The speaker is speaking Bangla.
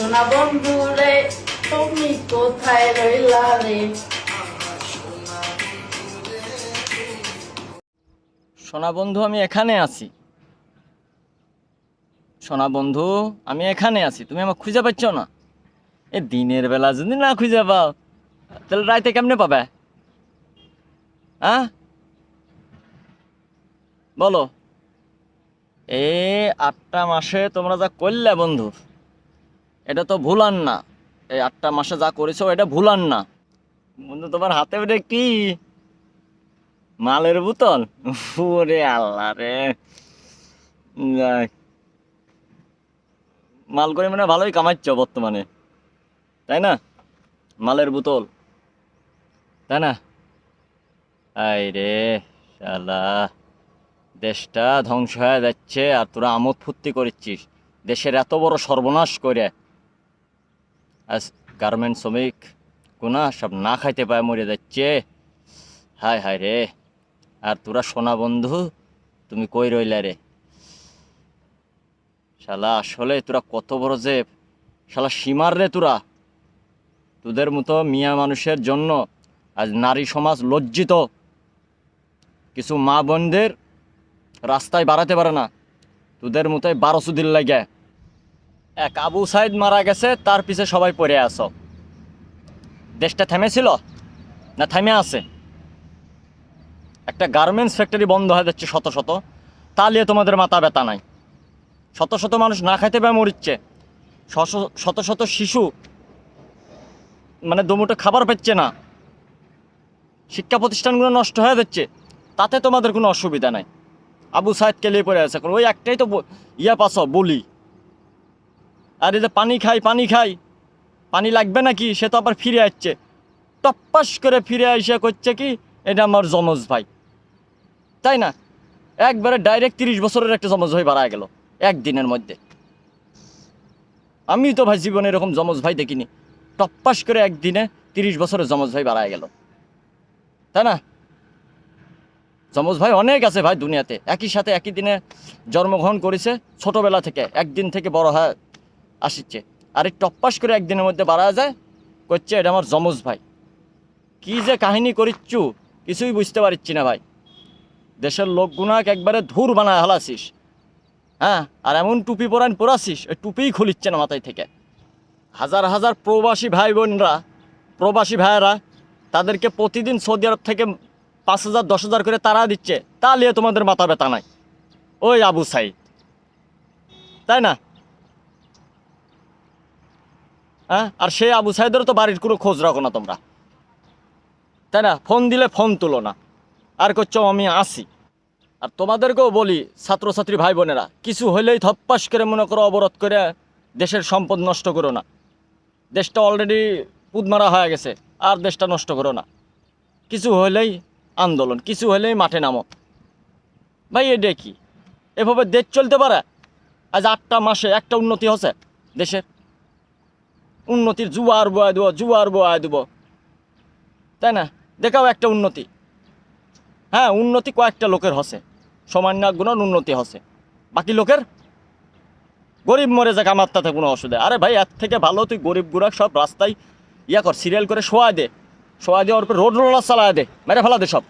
সোনা বন্ধু রে তুমি কোথায় রইলা রে? সোনা বন্ধু আমি এখানে আছি। সোনা বন্ধু আমি এখানে আছি, তুমি আমাকে খুঁজে পাচ্ছ না? এ দিনের বেলা যদি না খুঁজে পাও তাহলে রাইতে কেমনে পাবে? হ্যাঁ বলো। এই 8টা মাসে তোমরা যা করলে বন্ধু, এটা তো ভুলান না। এই 8টা মাসে যা করেছো এটা ভুলান না বন্ধু। তোমার হাতে ওটা কি মালের বোতল? ওরে আল্লাহ রে, যাক, মাল করে মানে ভালোই কামাচ্ছ বর্তমানে, তাই না? মালের বোতল, তাই না? আই রে শালা, দেশটা ধ্বংস হয়ে যাচ্ছে আর তোরা আমোদ ফুর্তি করছিস। দেশের এত বড় সর্বনাশ করে আজ গার্মেন্ট শ্রমিক কোনা সব না খাইতে পায় মরে যাচ্ছে। হায় হায় রে। আর তোরা সোনা বন্ধু তুমি কই রইলা রে? শালা আসলে তোরা কত বড় যে শালা সীমার রে তোরা। তোদের মতো মিয়া মানুষের জন্য আজ নারী সমাজ লজ্জিত। কিছু মা বোনদের রাস্তায় বাড়াতে পারে না, তোদের মতোই 1200 দিন লাগে। এক আবু সাইদ মারা গেছে, তার পিছে সবাই পড়ে আসো। দেশটা থেমেছিল না থেমে আছে? একটা গার্মেন্টস ফ্যাক্টরি বন্ধ হয়ে যাচ্ছে শত শত, তা নিয়ে তোমাদের মাথা ব্যথা নাই। শত শত মানুষ না খাইতে পেয়ে মরিচ্ছে, শত শত শিশু মানে দুমুঠো খাবার পাচ্ছে না, শিক্ষা প্রতিষ্ঠানগুলো নষ্ট হয়ে যাচ্ছে, তাতে তোমাদের কোনো অসুবিধা নাই। আবু সাইদকে নিয়ে পড়ে আছে, ওই একটাই তো পাস বলি। আর এই যে পানি খাই, পানি লাগবে নাকি, সে তো আবার ফিরে আসছে, টপ্পাস করে ফিরে এসে করছে কি এটা আমার যমজ ভাই, তাই না? একবারে ডাইরেক্ট 30 বছরের একটা যমজ ভাই বাড়া গেল একদিনের মধ্যে। আমি তো ভাই জীবনে এরকম যমজ ভাই দেখিনি, টপ্পাস করে একদিনে 30 বছরের যমজ ভাই বাড়া গেল, তাই না? যমজ ভাই অনেক আছে ভাই দুনিয়াতে, একই সাথে একই দিনে জন্মগ্রহণ করেছে, ছোটবেলা থেকে একদিন থেকে বড় হয়ে আসছে, আর এই টপ্পাস করে একদিনের মধ্যে বাড়া যায় করছে এটা আমার যমজ ভাই। কি যে কাহিনী করিচ্ছু কিছুই বুঝতে পারছি না ভাই। দেশের লোকগুনাকে একবারে ধুর বানায় হালাছিস, হ্যাঁ, আর এমন টুপি পরাছিস, ওই টুপিই খুলিচ্ছে না মাথায় থেকে। হাজার হাজার প্রবাসী ভাই বোনরা, প্রবাসী ভাইয়েরা, তাদেরকে প্রতিদিন সৌদি আরব থেকে 5,000 10,000 করে তারা দিচ্ছে, তা নিয়ে তোমাদের মাথা ব্যথা নাই। ওই আবু সাইদ, তাই না? হ্যাঁ, আর সেই আবু সাইদেরও তো বাড়ির কোনো খোঁজ রাখো না তোমরা, তাই না? ফোন দিলে ফোন তুলো না, আর করছো আমি আসি। আর তোমাদেরকেও বলি ছাত্রছাত্রী ভাই বোনেরা, কিছু হলেই ধপ্পাস করে মনে করো অবরোধ করে দেশের সম্পদ নষ্ট করো না। দেশটা অলরেডি পুদমারা হয়ে গেছে, আর দেশটা নষ্ট করো না। কিছু হলেই আন্দোলন, কিছু হলেই মাঠে নামো। ভাই এটা কি এভাবে দেশ চলতে পারে? আজ 8টা মাসে একটা উন্নতি হচ্ছে দেশের? উন্নতির জুয়ার বয়া দেব, তাই না? দেখাও একটা উন্নতি। হ্যাঁ, উন্নতি কয়েকটা লোকের হচ্ছে, সামান্য গুণন উন্নতি হচ্ছে, বাকি লোকের গরিব মরে যাক, আমার তাতে কোনো অসুবিধা। আরে ভাই এর থেকে ভালো তুই গরিব গুড়া সব রাস্তায় কর, সিরিয়াল করে শোয়া দিয়ে ওর উপর রোড রোলার চালায় দে, মেরে ফেলা দে সব।